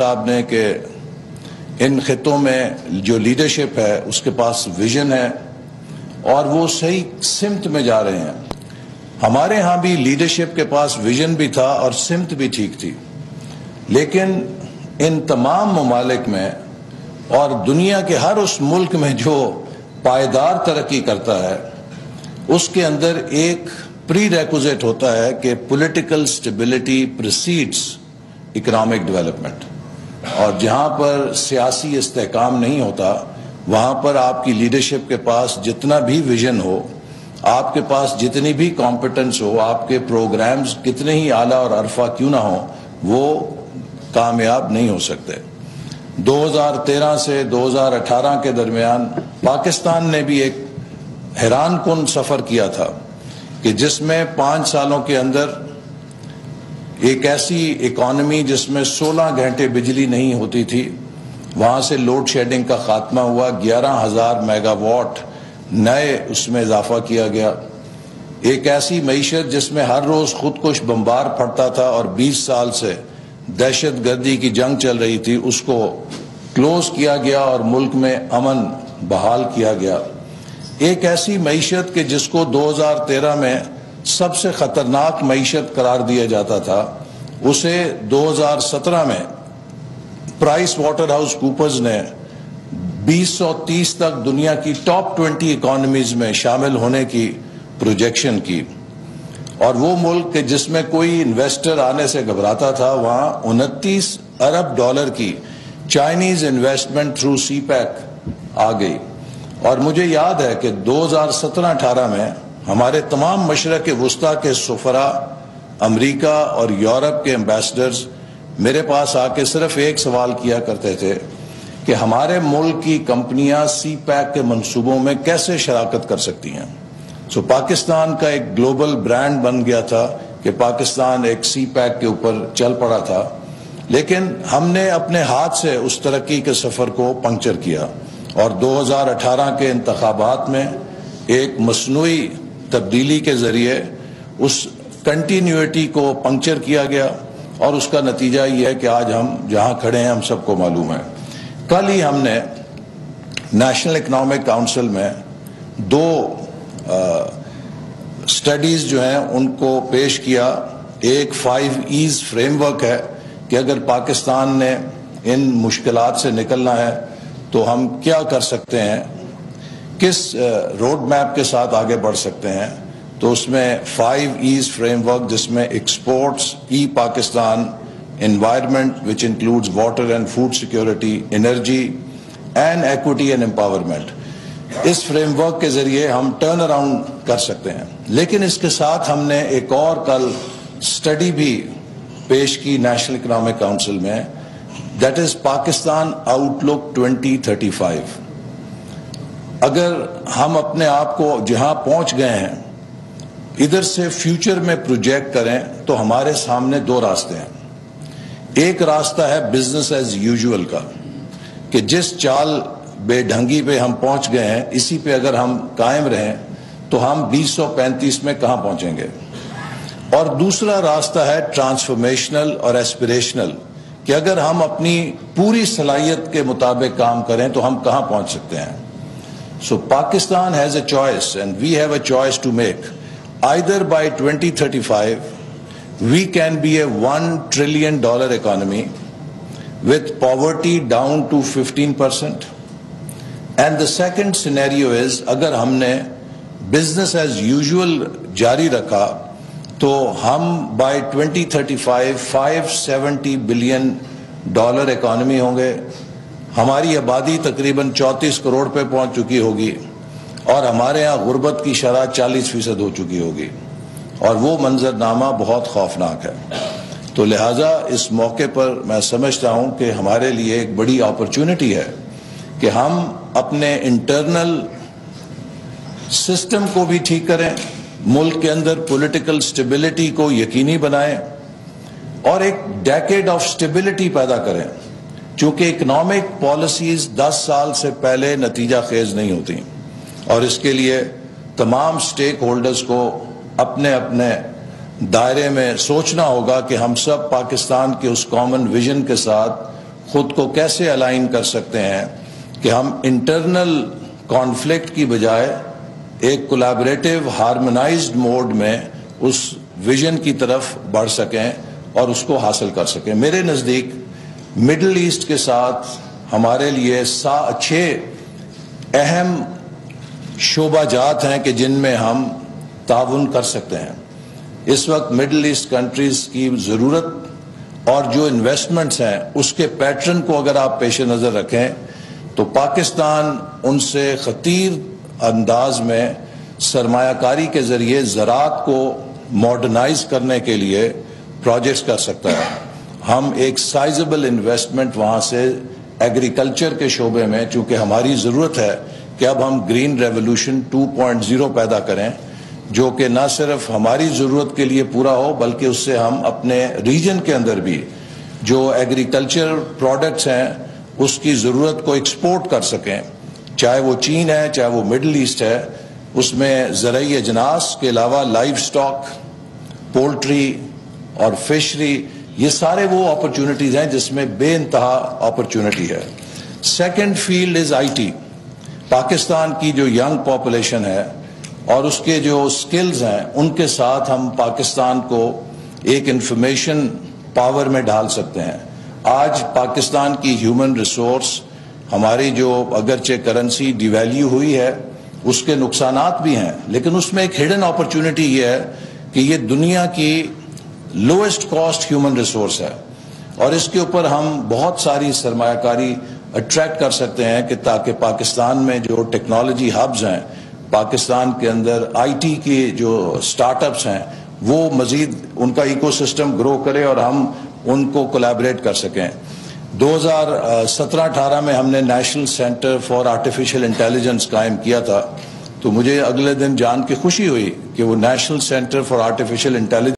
صاحب نے کہ ان خطوں میں جو لیڈرشپ ہے اس کے پاس ویژن ہے اور وہ صحیح سمت میں جا رہے ہیں. ہمارے ہاں بھی لیڈرشپ کے پاس ویژن بھی تھا اور سمت بھی ٹھیک تھی، لیکن ان تمام ممالک میں اور دنیا کے ہر اس ملک میں جو پائیدار ترقی کرتا ہے اس کے اندر ایک پری ریکوزٹ ہوتا ہے کہ پولیٹیکل سٹیبلٹی پریسیڈز اکنامک ڈیولپمنٹ. اور جہاں پر سیاسی استحکام نہیں ہوتا وہاں پر آپ کی لیڈرشپ کے پاس جتنا بھی ویژن ہو، آپ کے پاس جتنی بھی کمپیٹنس ہو، آپ کے پروگرامز کتنے ہی اعلیٰ اور عرفہ کیوں نہ ہوں، وہ کامیاب نہیں ہو سکتے. 2013 سے 2018 کے درمیان پاکستان نے بھی ایک حیران کن سفر کیا تھا کہ جس میں 5 سالوں کے اندر ایک ایسی اکانومی جس میں 16 گھنٹے بجلی نہیں ہوتی تھی، وہاں سے لوڈ شیڈنگ کا خاتمہ ہوا، 11,000 میگا واٹ نئے اس میں اضافہ کیا گیا. ایک ایسی معیشت جس میں ہر روز خودکش بمبار پھٹتا تھا اور 20 سال سے دہشت گردی کی جنگ چل رہی تھی، اس کو کلوز کیا گیا اور ملک میں امن بحال کیا گیا. ایک ایسی معیشت کہ جس کو 2013 میں سب سے خطرناک معیشت قرار دیا جاتا تھا، اسے 2017 میں پرائس واٹر ہاؤس کوپرز نے 2030 تک دنیا کی ٹاپ 20 اکانومیز میں شامل ہونے کی پروجیکشن کی. اور وہ ملک کہ جس میں کوئی انویسٹر آنے سے گھبراتا تھا، وہاں 29 ارب ڈالر کی چائنیز انویسٹمنٹ تھرو سی پیک آ گئی. اور مجھے یاد ہے کہ 2017-18 میں ہمارے تمام مشرق وسطیٰ کے سفراء، امریکہ اور یورپ کے ایمبیسڈرز میرے پاس آ کے صرف ایک سوال کیا کرتے تھے کہ ہمارے ملک کی کمپنیاں سی پیک کے منصوبوں میں کیسے شراکت کر سکتی ہیں. پاکستان کا ایک گلوبل برانڈ بن گیا تھا کہ پاکستان ایک سی پیک کے اوپر چل پڑا تھا، لیکن ہم نے اپنے ہاتھ سے اس ترقی کے سفر کو پنکچر کیا اور 2018 کے انتخابات میں ایک مصنوعی تبدیلی کے ذریعے اس کنٹینیوٹی کو پنکچر کیا گیا اور اس کا نتیجہ یہ ہے کہ آج ہم جہاں کھڑے ہیں ہم سب کو معلوم ہے. کل ہی ہم نے نیشنل اکنامک کونسل میں 2 سٹڈیز جو ہیں ان کو پیش کیا. ایک 5 ایز فریم ورک ہے کہ اگر پاکستان نے ان مشکلات سے نکلنا ہے تو ہم کیا کر سکتے ہیں، کس روڈ میپ کے ساتھ آگے بڑھ سکتے ہیں. تو اس میں 5 ایز فریم ورک جس میں exports, e Pakistan, environment which includes water and food security, energy and equity and empowerment, اس فریم ورک کے ذریعے ہم ٹرن اراؤنڈ کر سکتے ہیں. لیکن اس کے ساتھ ہم نے ایک اور کل سٹڈی بھی پیش کی نیشنل اکنامک کونسل میں، دیٹ از پاکستان آؤٹ لک 2035. اگر ہم اپنے آپ کو جہاں پہنچ گئے ہیں ادھر سے فیوچر میں پروجیکٹ کریں تو ہمارے سامنے 2 راستے ہیں. ایک راستہ ہے بزنس ایز یوزول کا کہ جس چال بے ڈھنگی پہ ہم پہنچ گئے ہیں اسی پہ اگر ہم قائم رہیں تو ہم 2035 میں کہاں پہنچیں گے. اور دوسرا راستہ ہے ٹرانسفارمیشنل اور ایسپریشنل کہ اگر ہم اپنی پوری صلاحیت کے مطابق کام کریں تو ہم کہاں پہنچ سکتے ہیں. So Pakistan has a choice and we have a choice to make. Either by 2035 we can be a $1 trillion economy with poverty down to 15%. And the second scenario is اگر ہم نے business as usual جاری رکھا تو ہم by 2035 $570 billion economy ہوں گے. ہماری آبادی تقریباً 34 کروڑ پہ پہنچ چکی ہوگی اور ہمارے ہاں غربت کی شرح 40% ہو چکی ہوگی اور وہ منظرنامہ بہت خوفناک ہے. تو لہٰذا اس موقع پر میں سمجھتا ہوں کہ ہمارے لیے ایک بڑی اپرچونٹی ہے کہ ہم اپنے انٹرنل سسٹم کو بھی ٹھیک کریں، ملک کے اندر پولیٹیکل سٹیبلٹی کو یقینی بنائیں اور ایک ڈیکیڈ آف سٹیبلٹی پیدا کریں. چونکہ اکنامک پالیسیز 10 سال سے پہلے نتیجہ خیز نہیں ہوتی اور اس کے لیے تمام سٹیک ہولڈرز کو اپنے اپنے دائرے میں سوچنا ہوگا کہ ہم سب پاکستان کے اس کامن ویژن کے ساتھ خود کو کیسے الائن کر سکتے ہیں کہ ہم انٹرنل کانفلکٹ کی بجائے ایک کولیبریٹو ہارمونائزڈ موڈ میں اس ویژن کی طرف بڑھ سکیں اور اس کو حاصل کر سکیں. میرے نزدیک مڈل ایسٹ کے ساتھ ہمارے لیے 6 اہم شعبہ جات ہیں کہ جن میں ہم تعاون کر سکتے ہیں. اس وقت مڈل ایسٹ کنٹریز کی ضرورت اور جو انویسٹمنٹس ہیں اس کے پیٹرن کو اگر آپ پیش نظر رکھیں تو پاکستان ان سے خطیر انداز میں سرمایہ کاری کے ذریعے زراعت کو ماڈرنائز کرنے کے لیے پروجیکٹس کر سکتا ہے. ہم ایک سائزبل انویسٹمنٹ وہاں سے ایگریکلچر کے شعبے میں، چونکہ ہماری ضرورت ہے کہ اب ہم گرین ریولوشن 2.0 پیدا کریں جو کہ نہ صرف ہماری ضرورت کے لیے پورا ہو بلکہ اس سے ہم اپنے ریجن کے اندر بھی جو ایگریکلچر پروڈکٹس ہیں اس کی ضرورت کو ایکسپورٹ کر سکیں، چاہے وہ چین ہے چاہے وہ مڈل ایسٹ ہے. اس میں زرعی اجناس کے علاوہ لائف سٹاک، پولٹری اور فشری، یہ سارے وہ اپرچونٹیز ہیں جس میں بے انتہا اپرچونٹی ہے. Second field is I T. Pakistan کی جو ینگ پاپولیشن ہے اور اس کے جو سکلز ہیں ان کے ساتھ ہم پاکستان کو ایک انفارمیشن پاور میں ڈال سکتے ہیں. آج پاکستان کی ہیومن ریسورس ہماری جو اگرچہ کرنسی ڈی ویلیو ہوئی ہے اس کے نقصانات بھی ہیں، لیکن اس میں ایک ہڈن اپرچونٹی یہ ہے کہ یہ دنیا کی لوئسٹ کاسٹ ہیومن ریسورس ہے اور اس کے اوپر ہم بہت ساری سرمایہ کاری اٹریکٹ کر سکتے ہیں کہ تاکہ پاکستان میں جو ٹیکنالوجی ہبز ہیں، پاکستان کے اندر آئی ٹی کے جو سٹارٹ اپس ہیں وہ مزید ان کا ایکو سسٹم گرو کرے اور ہم ان کو کولیبریٹ کر سکیں. 2017-18 میں ہم نے national centre for artificial intelligence قائم کیا تھا، تو مجھے اگلے دن جان کے خوشی ہوئی کہ وہ national centre for artificial intelligence